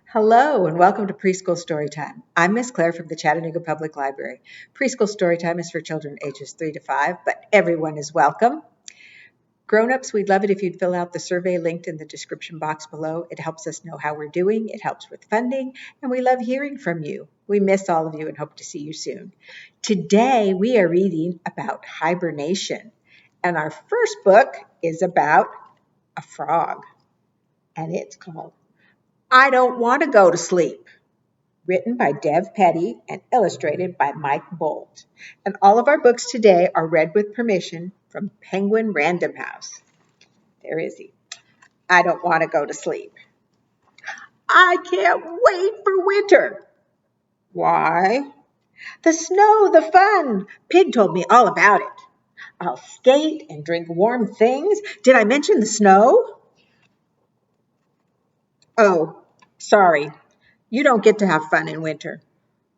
Hello and welcome to Preschool Storytime. I'm Miss Claire from the Chattanooga Public Library. Preschool Storytime is for children ages 3 to 5, but everyone is welcome. Grown-ups, we'd love it if you'd fill out the survey linked in the description box below. It helps us know how we're doing, it helps with funding, and we love hearing from you. We miss all of you and hope to see you soon. Today we are reading about hibernation, and our first book is about a frog, and it's called I Don't Want to Go to Sleep, written by Dev Petty and illustrated by Mike Bolt. And all of our books today are read with permission from Penguin Random House. There is he. I don't want to go to sleep. I can't wait for winter. Why? The snow, the fun. Pig told me all about it. I'll skate and drink warm things. Did I mention the snow? Oh, sorry. You don't get to have fun in winter.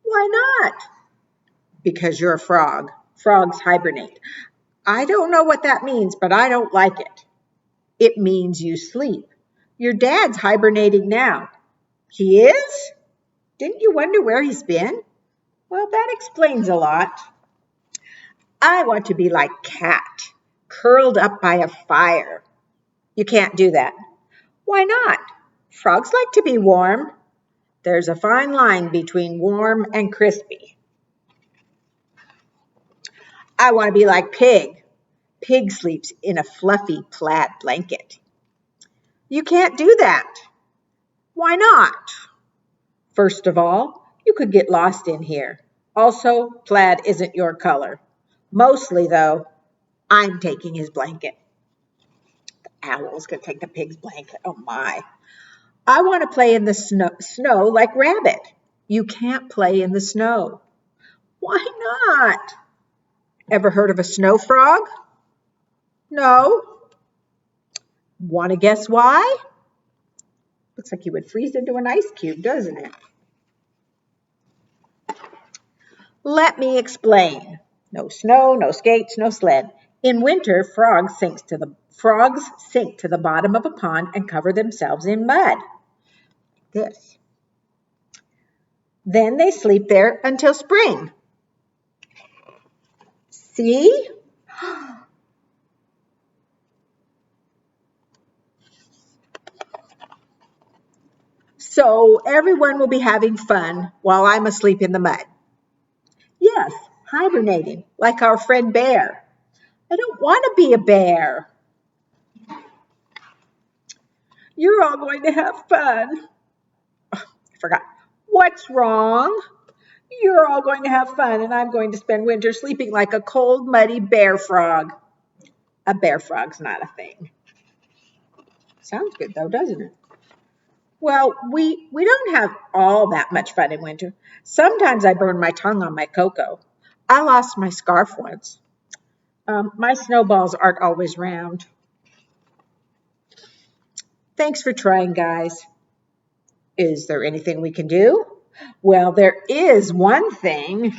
Why not? Because you're a frog. Frogs hibernate. I don't know what that means, but I don't like it. It means you sleep. Your dad's hibernating now. He is? Didn't you wonder where he's been? Well, that explains a lot. I want to be like Cat, curled up by a fire. You can't do that. Why not? Frogs like to be warm. There's a fine line between warm and crispy. I want to be like Pig. Pig sleeps in a fluffy plaid blanket. You can't do that. Why not? First of all, you could get lost in here. Also, plaid isn't your color. Mostly, though, I'm taking his blanket. The owl's going to take the pig's blanket. Oh, my. I want to play in the snow like Rabbit. You can't play in the snow. Why not? Ever heard of a snow frog? No. Want to guess why? Looks like you would freeze into an ice cube, doesn't it? Let me explain. No snow, no skates, no sled. In winter, frogs sink to the bottom of a pond and cover themselves in mud. This. Then they sleep there until spring. See? So everyone will be having fun while I'm asleep in the mud. Yes, hibernating, like our friend Bear. I don't want to be a bear. You're all going to have fun. I forgot. What's wrong? You're all going to have fun, and I'm going to spend winter sleeping like a cold, muddy bear frog. A bear frog's not a thing. Sounds good, though, doesn't it? Well, we don't have all that much fun in winter. Sometimes I burn my tongue on my cocoa. I lost my scarf once. My snowballs aren't always round. Thanks for trying, guys. Is there anything we can do? Well, there is one thing.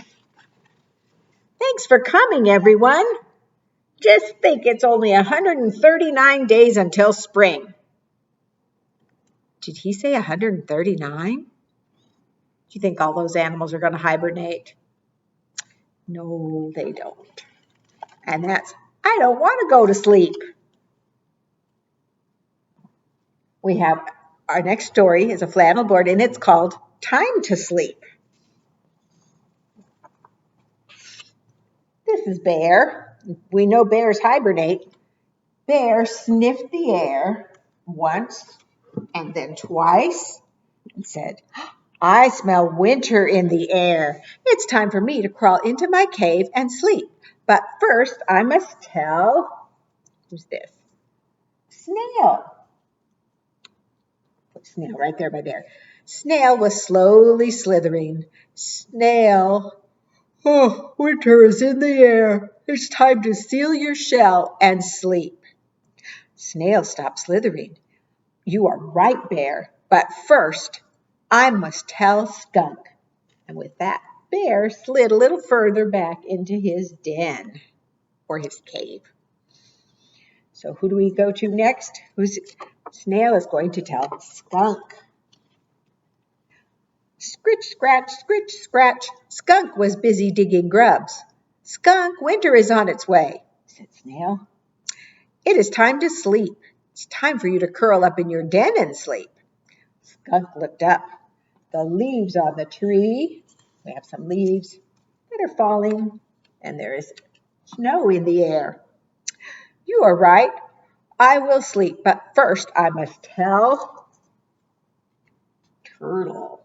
Thanks for coming, everyone. Just think it's only 139 days until spring. Did he say 139? Do you think all those animals are going to hibernate? No, they don't. And that's, I don't want to go to sleep. We have our next story is a flannel board, and it's called Time to Sleep. This is Bear. We know bears hibernate. Bear sniffed the air once and then twice and said, I smell winter in the air. It's time for me to crawl into my cave and sleep. But first, I must tell, who's this? Snail. Put Snail right there by Bear. Snail was slowly slithering. Snail, oh, winter is in the air. It's time to seal your shell and sleep. Snail stopped slithering. You are right, Bear. But first, I must tell Skunk. And with that, Bear slid a little further back into his den or his cave. So who do we go to next? Snail is going to tell Skunk. Scritch, scratch. Skunk was busy digging grubs. Skunk, winter is on its way, said Snail. It is time to sleep. It's time for you to curl up in your den and sleep. Skunk looked up. The leaves on the tree. We have some leaves that are falling, and there is snow in the air. You are right. I will sleep, but first I must tell Turtle.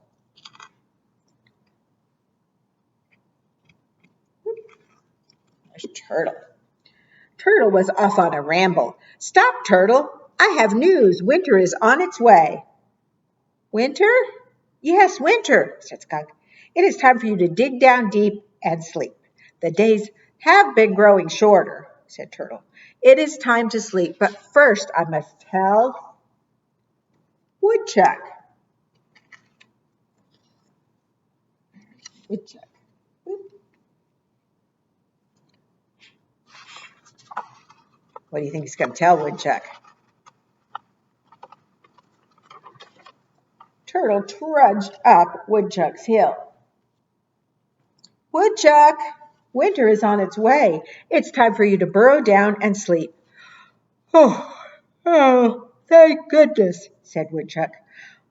There's Turtle. Turtle was off on a ramble. Stop, Turtle. I have news. Winter is on its way. Winter? Yes, winter, said Skunk. It is time for you to dig down deep and sleep. The days have been growing shorter, said Turtle. It is time to sleep, but first I must tell Woodchuck. Woodchuck. What do you think he's going to tell Woodchuck? Turtle trudged up Woodchuck's hill. Woodchuck, winter is on its way. It's time for you to burrow down and sleep. Oh, thank goodness, said Woodchuck.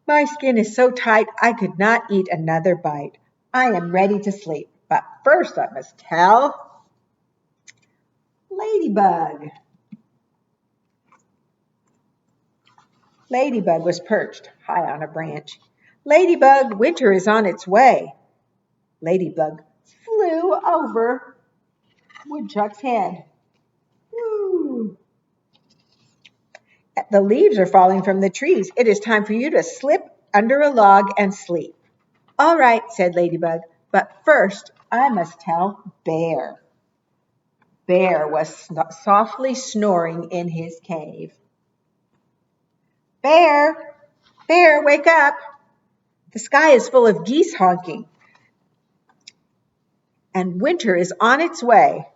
My skin is so tight I could not eat another bite. I am ready to sleep, but first I must tell Ladybug. Ladybug was perched high on a branch. Ladybug, winter is on its way. Ladybug flew over Woodchuck's head. Woo! The leaves are falling from the trees. It is time for you to slip under a log and sleep. All right, said Ladybug, but first I must tell Bear. Bear was softly snoring in his cave. Bear, Bear, wake up. The sky is full of geese honking, and winter is on its way.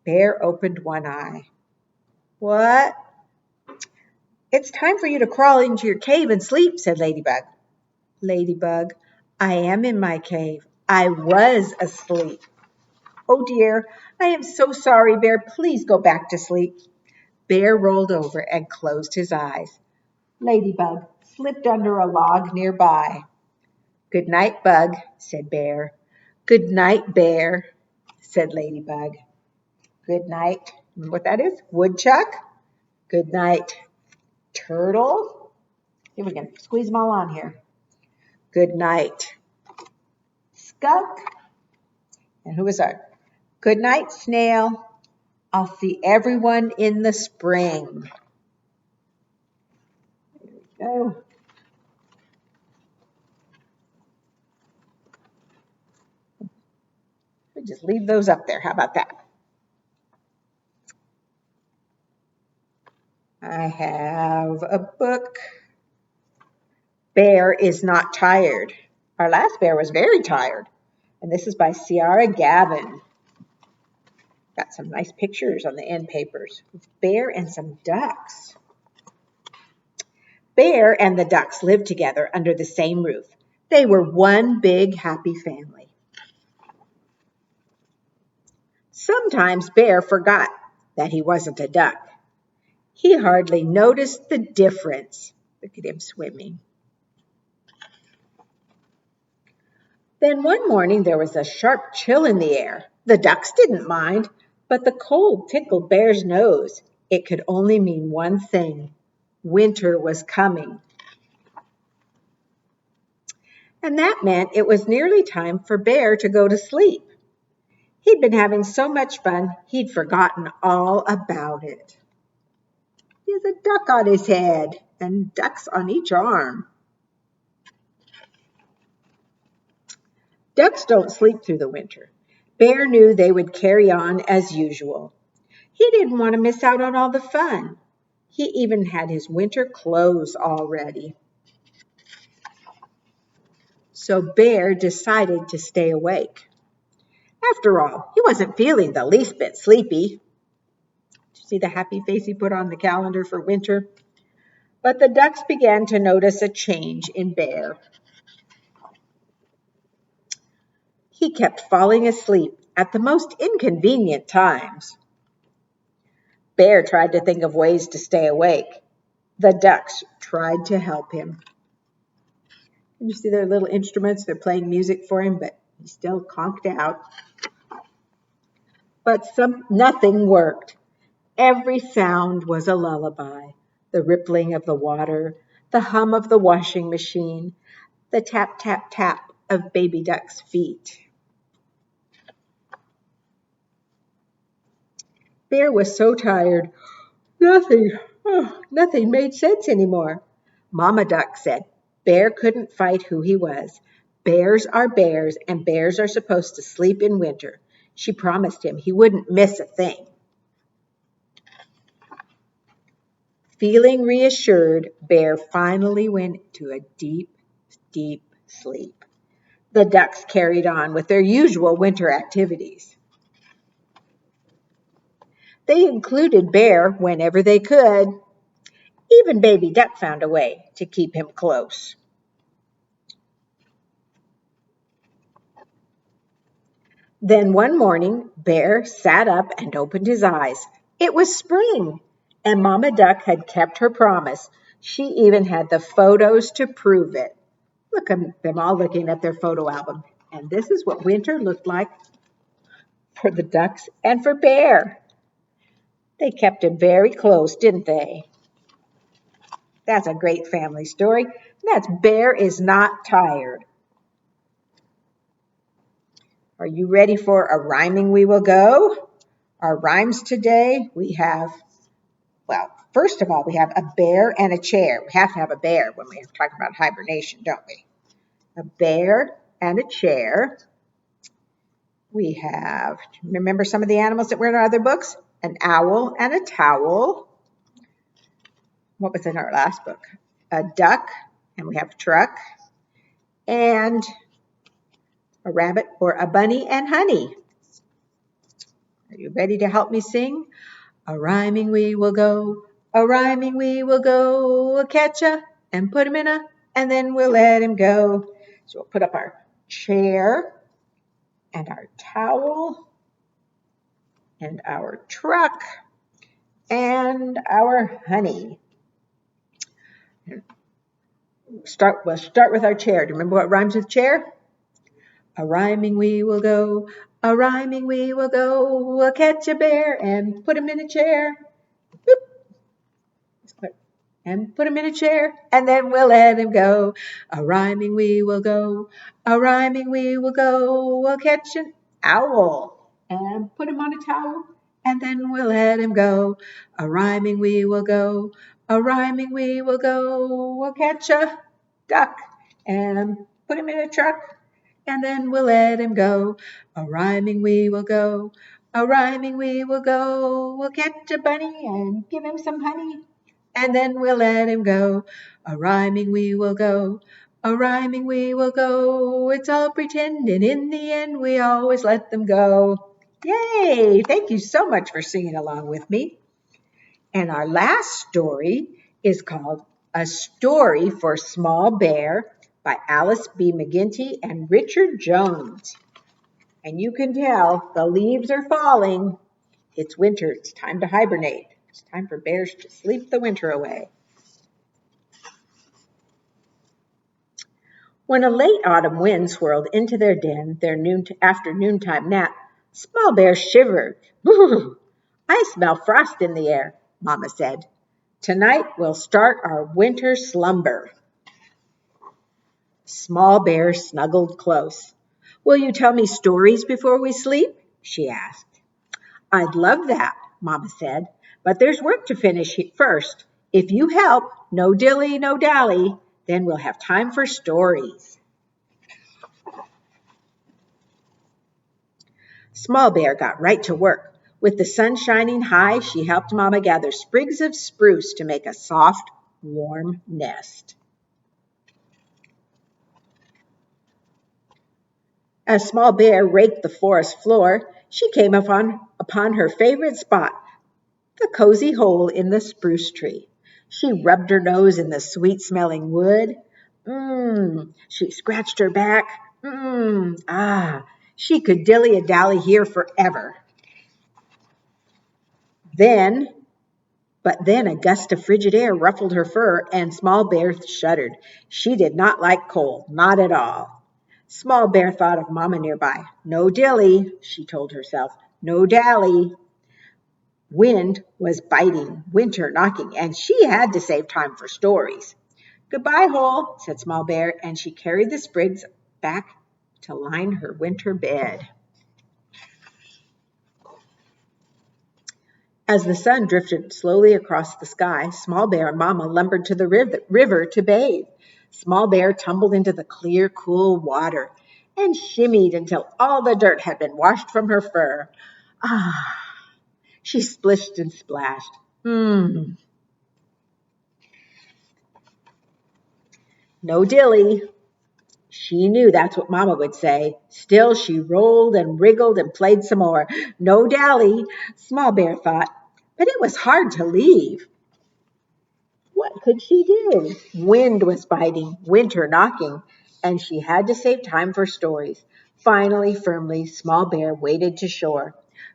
Bear opened one eye. What? It's time for you to crawl into your cave and sleep, said Ladybug. Ladybug, I am in my cave. I was asleep. Oh dear, I am so sorry, Bear. Please go back to sleep. Bear rolled over and closed his eyes. Ladybug slipped under a log nearby. Good night, Bug, said Bear. Good night, Bear, said Ladybug. Good night. Remember what that is? Woodchuck. Good night, Turtle. Here we can squeeze them all on here. Good night, Skunk. And who was that? Good night, Snail. I'll see everyone in the spring. There we go. We'll just leave those up there. How about that? I have a book. Bear is not tired. Our last bear was very tired. And this is by Ciara Gavin. Got some nice pictures on the end papers. Bear and some ducks. Bear and the ducks lived together under the same roof. They were one big happy family. Sometimes Bear forgot that he wasn't a duck. He hardly noticed the difference. Look at him swimming. Then one morning there was a sharp chill in the air. The ducks didn't mind, but the cold tickled Bear's nose. It could only mean one thing. Winter was coming. And that meant it was nearly time for Bear to go to sleep. He'd been having so much fun, he'd forgotten all about it. He has a duck on his head and ducks on each arm. Ducks don't sleep through the winter. Bear knew they would carry on as usual. He didn't want to miss out on all the fun. He even had his winter clothes all ready. So Bear decided to stay awake. After all, he wasn't feeling the least bit sleepy. See the happy face he put on the calendar for winter? But the ducks began to notice a change in Bear. He kept falling asleep at the most inconvenient times. Bear tried to think of ways to stay awake. The ducks tried to help him. You see their little instruments, they're playing music for him, but he's still conked out. But nothing worked. Every sound was a lullaby. The rippling of the water, the hum of the washing machine, the tap, tap, tap of baby ducks' feet. Bear was so tired. Nothing made sense anymore. Mama Duck said Bear couldn't fight who he was. Bears are bears, and bears are supposed to sleep in winter. She promised him he wouldn't miss a thing. Feeling reassured, Bear finally went to a deep, deep sleep. The ducks carried on with their usual winter activities. They included Bear whenever they could. Even Baby Duck found a way to keep him close. Then one morning, Bear sat up and opened his eyes. It was spring, and Mama Duck had kept her promise. She even had the photos to prove it. Look at them all looking at their photo album. And this is what winter looked like for the ducks and for Bear. They kept him very close, didn't they? That's a great family story. That's Bear is not tired. Are you ready for a rhyming we will go? Our rhymes today, we have, well, first of all, we have a bear and a chair. We have to have a bear when we talk about hibernation, don't we? A bear and a chair. We have, remember some of the animals that were in our other books? An owl and a towel. What was in our last book? A duck, and we have a truck, and a rabbit or a bunny and honey. Are you ready to help me sing? A rhyming we will go, a rhyming we will go. We'll catch a and put him in a, and then we'll let him go. So we'll put up our chair and our towel and our truck and our honey. We'll start with our chair. Do you remember what rhymes with chair? A rhyming we will go, a rhyming we will go. We'll catch a bear and put him in a chair. Boop. And put him in a chair, and then we'll let him go. A rhyming we will go, a rhyming we will go. We'll catch an owl and put him on a towel, and then we'll let him go. A rhyming we will go, a rhyming we will go. We'll catch a duck and put him in a truck, and then we'll let him go. A rhyming we will go, a rhyming we will go. We'll catch a bunny and give him some honey, and then we'll let him go. A rhyming we will go, a rhyming we will go. It's all pretending, in the end we always let them go. Yay! Thank you so much for singing along with me. And our last story is called A Story for Small Bear by Alice B. McGinty and Richard Jones. And you can tell the leaves are falling. It's winter. It's time to hibernate. It's time for bears to sleep the winter away. When a late autumn wind swirled into their den, their after noontime nap, Small Bear shivered. I smell frost in the air, Mama said. Tonight we'll start our winter slumber. Small Bear snuggled close. Will you tell me stories before we sleep? She asked. I'd love that, Mama said, but there's work to finish first. If you help, no dilly, no dally, then we'll have time for stories. Small Bear got right to work. With the sun shining high, she helped Mama gather sprigs of spruce to make a soft, warm nest. As Small Bear raked the forest floor, she came upon her favorite spot, the cozy hole in the spruce tree. She rubbed her nose in the sweet-smelling wood. She scratched her back. She could dilly-a-dally here forever. But then a gust of frigid air ruffled her fur, and Small Bear shuddered. She did not like cold, not at all. Small Bear thought of Mama nearby. No dilly, she told herself. No dally. Wind was biting, winter knocking, and she had to save time for stories. Goodbye, Hole, said Small Bear, and she carried the sprigs back to line her winter bed. As the sun drifted slowly across the sky, Small Bear and Mama lumbered to the river to bathe. Small Bear tumbled into the clear, cool water and shimmied until all the dirt had been washed from her fur. Ah, she splished and splashed. No dilly. She knew that's what Mama would say. Still, she rolled and wriggled and played some more. No dally, Small Bear thought, but it was hard to leave. What could she do? Wind was biting, winter knocking, and she had to save time for stories. Finally, firmly, Small Bear waded to shore.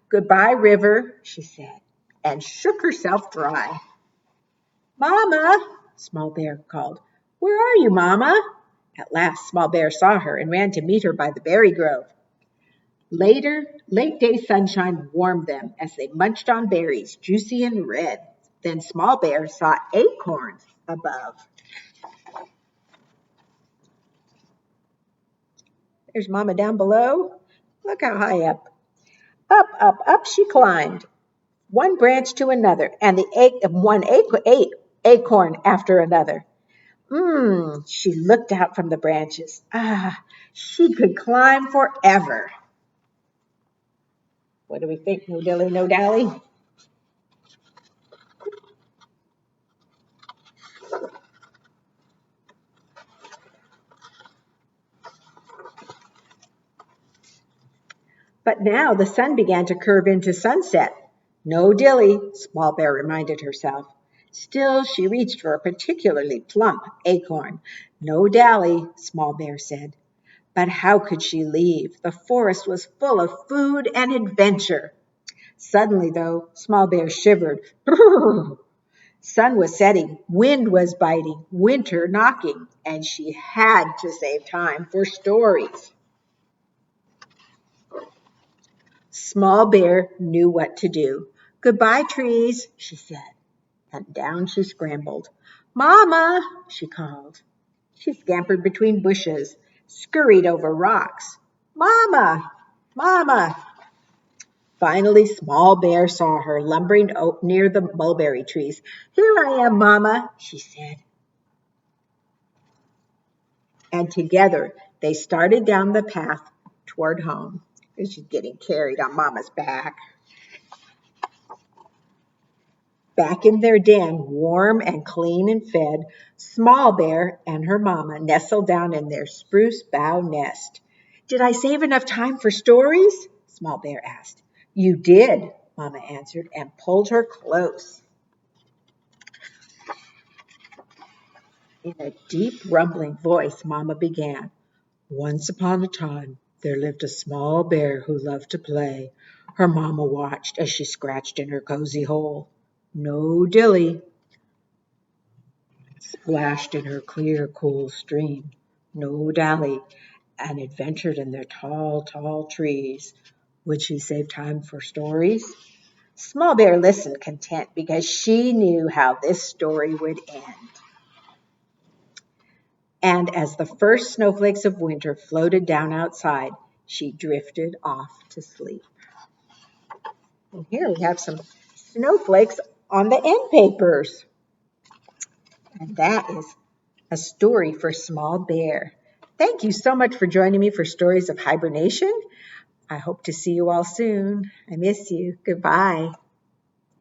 Goodbye, river, she said, and shook herself dry. Mama, Small Bear called. Where are you, Mama? At last, Small Bear saw her and ran to meet her by the berry grove. Later, late day sunshine warmed them as they munched on berries, juicy and red. Then Small Bear saw acorns above. There's Mama down below. Look how high up. Up, up, up she climbed, one branch to another, and one acorn after another. She looked out from the branches. She could climb forever. What do we think? No dilly, no dally? But now the sun began to curve into sunset. No dilly, Small Bear reminded herself. Still, she reached for a particularly plump acorn. No dally, Small Bear said. But how could she leave? The forest was full of food and adventure. Suddenly, though, Small Bear shivered. Sun was setting, wind was biting, winter knocking, and she had to save time for stories. Small Bear knew what to do. Goodbye, trees, she said, and down she scrambled. Mama, she called. She scampered between bushes, scurried over rocks. Mama, Mama. Finally, Small Bear saw her lumbering near the mulberry trees. Here I am, Mama, she said. And together they started down the path toward home. She's getting carried on Mama's back. Back in their den, warm and clean and fed, Small Bear and her mama nestled down in their spruce bough nest. Did I save enough time for stories? Small Bear asked. You did, Mama answered, and pulled her close. In a deep, rumbling voice, Mama began. Once upon a time, there lived a small bear who loved to play. Her mama watched as she scratched in her cozy hole. No dilly splashed in her clear, cool stream. No dally, and adventured in their tall, tall trees. Would she save time for stories? Small Bear listened content because she knew how this story would end. And as the first snowflakes of winter floated down outside, she drifted off to sleep. And here we have some snowflakes on the end papers. And that is a story for Small Bear. Thank you so much for joining me for Stories of Hibernation. I hope to see you all soon. I miss you. Goodbye.